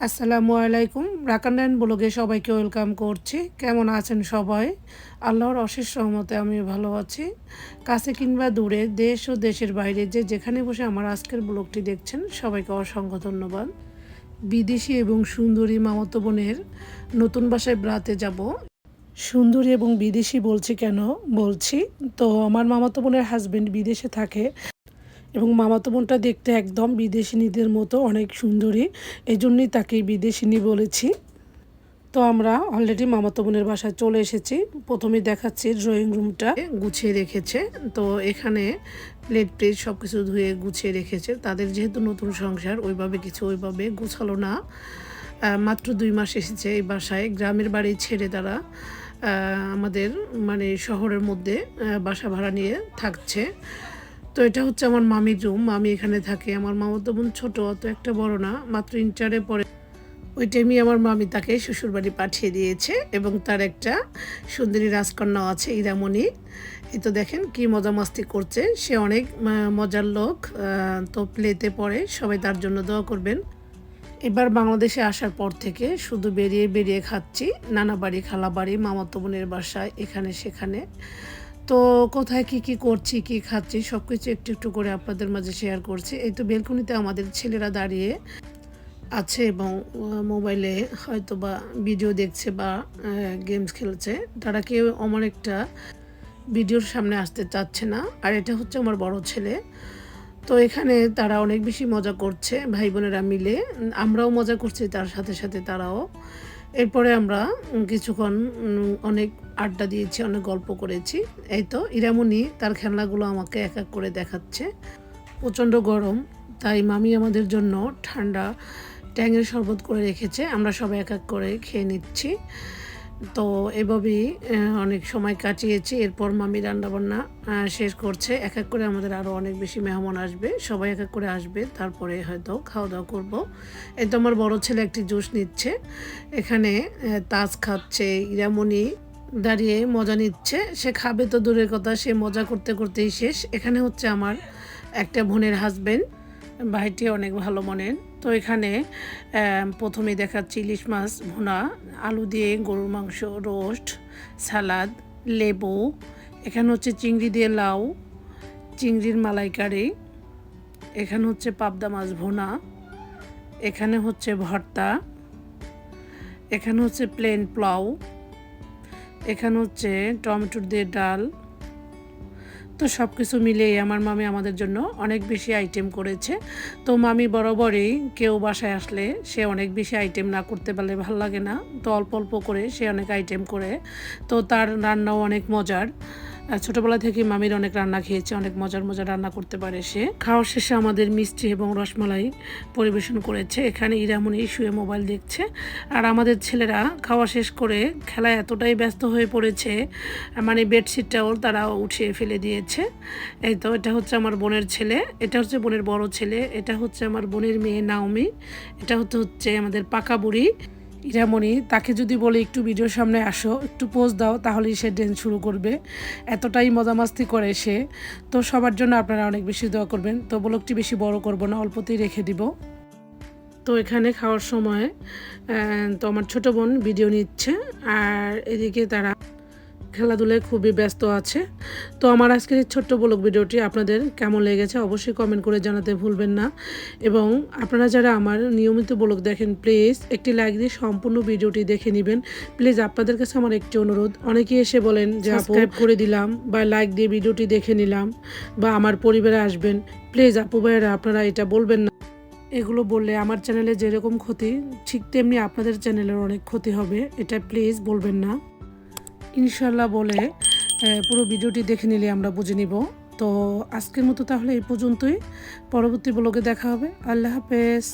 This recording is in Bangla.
আসসালামু আলাইকুম। রাকানান ব্লগে সবাইকে ওয়েলকাম করছি। কেমন আছেন সবাই? আল্লাহর অশেষ রহমতে আমি ভালো আছি। কাছে কিংবা দূরে, দেশ ও দেশের বাইরে যে যেখানে বসে আমার আজকের ব্লগটি দেখছেন সবাইকে অসংখ্য ধন্যবাদ। বিদেশি এবং সুন্দরী মামাতো বোনের নতুন বাসায় বেড়াতে যাব। সুন্দরী এবং বিদেশি বলছি কেন বলছি, তো আমার মামাতো বোনের হাজবেন্ড বিদেশে থাকে এবং মামাতো বোনটা দেখতে একদম বিদেশিনীদের মতো অনেক সুন্দরী, এই জন্যই তাকে বিদেশিনী বলেছি। তো আমরা অলরেডি মামাতো বোনের বাসায় চলে এসেছি। প্রথমেই দেখাচ্ছি ড্রয়িং রুমটা গুছিয়ে রেখেছে। তো এখানে প্লেট সব কিছু ধুয়ে গুছিয়ে রেখেছে। তাদের যেহেতু নতুন সংসার, ওইভাবে গুছালো না। মাত্র 2 মাস এসেছে এই বাসায়। গ্রামের বাড়ি ছেড়ে তারা আমাদের মানে শহরের মধ্যে বাসা ভাড়া নিয়ে থাকছে। তো এটা হচ্ছে আমার মামির রুম। মামি এখানে থাকে। আমার মামাতো বোন ছোট, অত একটা বড় না, মাত্র ইন্টারে পড়ে। ওই টাইমে আমার মামি তাকে শ্বশুরবাড়ি পাঠিয়ে দিয়েছে এবং তার একটা সুন্দরী রাজকন্যাও আছে, ইরামণি। এই তো দেখেন কি মজা মাস্তি করছে, সে অনেক মজার লোক। তো প্লেতে পড়ে, সবাই তার জন্য দোয়া করবেন। এবার বাংলাদেশে আসার পর থেকে শুধু বেরিয়ে বেরিয়ে খাচ্ছি, নানা বাড়ি, খালা বাড়ি, মামাতো বোনের বাসায়, এখানে সেখানে। তো কোথায় কি করছি, কি খাচ্ছি সব কিছু একটু একটু করে আপনাদের মাঝে শেয়ার করছি। এই তো বেলকনিতে আমাদের ছেলেরা দাঁড়িয়ে আছে এবং মোবাইলে হয়তো বা ভিডিও দেখছে বা গেমস খেলছে। তারা কেউ আমার একটা ভিডিওর সামনে আসতে চাচ্ছে না। আর এটা হচ্ছে আমার বড় ছেলে। তো এখানে তারা অনেক বেশি মজা করছে ভাই বোনেরা মিলে। আমরাও মজা করছি, তার সাথে সাথে তারাও। এরপরে আমরা কিছুক্ষণ অনেক আড্ডা দিয়েছি, অনেক গল্প করেছি। এই তো ইরামণি তার খেলনাগুলো আমাকে এক এক করে দেখাচ্ছে। প্রচণ্ড গরম, তাই মামি আমাদের জন্য ঠান্ডা ট্যাঙের শরবত করে রেখেছে। আমরা সবাই এক এক করে খেয়ে নিচ্ছি। তো এভাবেই অনেক সময় কাটিয়েছি। এরপর মামি রান্নাবান্না শেষ করছে। এক এক করে আমাদের আরও অনেক বেশি মেহমান আসবে, সবাই এক এক করে আসবে, তারপরে হয়তো খাওয়া দাওয়া করবো। এই তো আমার বড় ছেলে একটি জুস নিচ্ছে, এখানে তাজ খাচ্ছে। ইরামণি দাঁড়িয়ে মজা নিচ্ছে। সে খাবে তো দূরের কথা, সে মজা করতে করতেই শেষ। এখানে হচ্ছে আমার একটা বোনের হাজবেন্ড, ভাইটি অনেক ভালো মনের। তো এখানে প্রথমেই দেখাচ্ছি ইলিশ মাছ ভুনা, আলু দিয়ে গরুর মাংস রোস্ট, সালাদ, লেবু। এখানে হচ্ছে চিংড়ি দিয়ে লাউ, চিংড়ির মালাইকারি। এখানে হচ্ছে পাবদা মাছ ভুনা। এখানে হচ্ছে ভর্তা। এখানে হচ্ছে প্লেন পোলাও। এখানে হচ্ছে টমেটো দিয়ে ডাল। তো সব কিছু মিলিয়ে আমার মামি আমাদের জন্য অনেক বেশি আইটেম করেছে। তো মামি বরাবরই কেউ বাসায় আসলে সে অনেক বেশি আইটেম না করতে পারলে ভালো লাগে না। তো অল্প অল্প করে সে অনেক আইটেম করে। তো তার রান্নাও অনেক মজার। ছোটোবেলা থেকে মামির অনেক রান্না খেয়েছে, অনেক মজার মজার রান্না করতে পারে সে। খাওয়ার শেষে আমাদের মিষ্টি এবং রসমালাই পরিবেশন করেছে। এখানে ইরামণি শুয়ে মোবাইল দেখছে, আর আমাদের ছেলেরা খাওয়া শেষ করে খেলায় এতটাই ব্যস্ত হয়ে পড়েছে, মানে বেডশিটটাও তারা উঠিয়ে ফেলে দিয়েছে। এই তো এটা হচ্ছে আমার বোনের ছেলে, এটা হচ্ছে বোনের বড় ছেলে, এটা হচ্ছে আমার বোনের মেয়ে নাওমি, এটা হচ্ছে আমাদের পাকা বুড়ি ইরামণি। তাকে যদি বলে একটু ভিডিওর সামনে আসো, একটু পোজ দাও, তাহলেই সে ড্যান্স শুরু করবে। এতটাই মজামাস্তি করে সে। তো সবার জন্য আপনারা অনেক বেশি দোয়া করবেন। তো ব্লগটি বেশি বড় করব না, অল্পতেই রেখে দিব। তো এখানে খাওয়ার সময় তো আমার ছোটো বোন ভিডিও নিচ্ছে, আর এদিকে তারা খেলাধুলায় খুবই ব্যস্ত আছে। তো আমার আজকের এই ছোট্ট ব্লগ ভিডিওটি আপনাদের কেমন লেগেছে অবশ্যই কমেন্ট করে জানাতে ভুলবেন না। এবং আপনারা যারা আমার নিয়মিত ব্লগ দেখেন, প্লিজ একটি লাইক দিয়ে সম্পূর্ণ ভিডিওটি দেখে নেবেন। প্লিজ আপনাদের কাছে আমার একটি অনুরোধ, অনেকেই এসে বলেন যে সাবস্ক্রাইব করে দিলাম বা লাইক দিয়ে ভিডিওটি দেখে নিলাম বা আমার পরিবারে আসবেন। প্লিজ আপু ভাইয়েরা আপনারা এটা বলবেন না। এগুলো বললে আমার চ্যানেলে যেরকম ক্ষতি, ঠিক তেমনি আপনাদের চ্যানেলের অনেক ক্ষতি হবে, এটা প্লিজ বলবেন না। ইনশাল্লাহ বলে পুরো ভিডিওটি দেখে নিলে আমরা বুঝে নিব। তো আজকের মতো তাহলে এই পর্যন্তই। পরবর্তী ব্লগে দেখা হবে। আল্লাহ হাফেজ।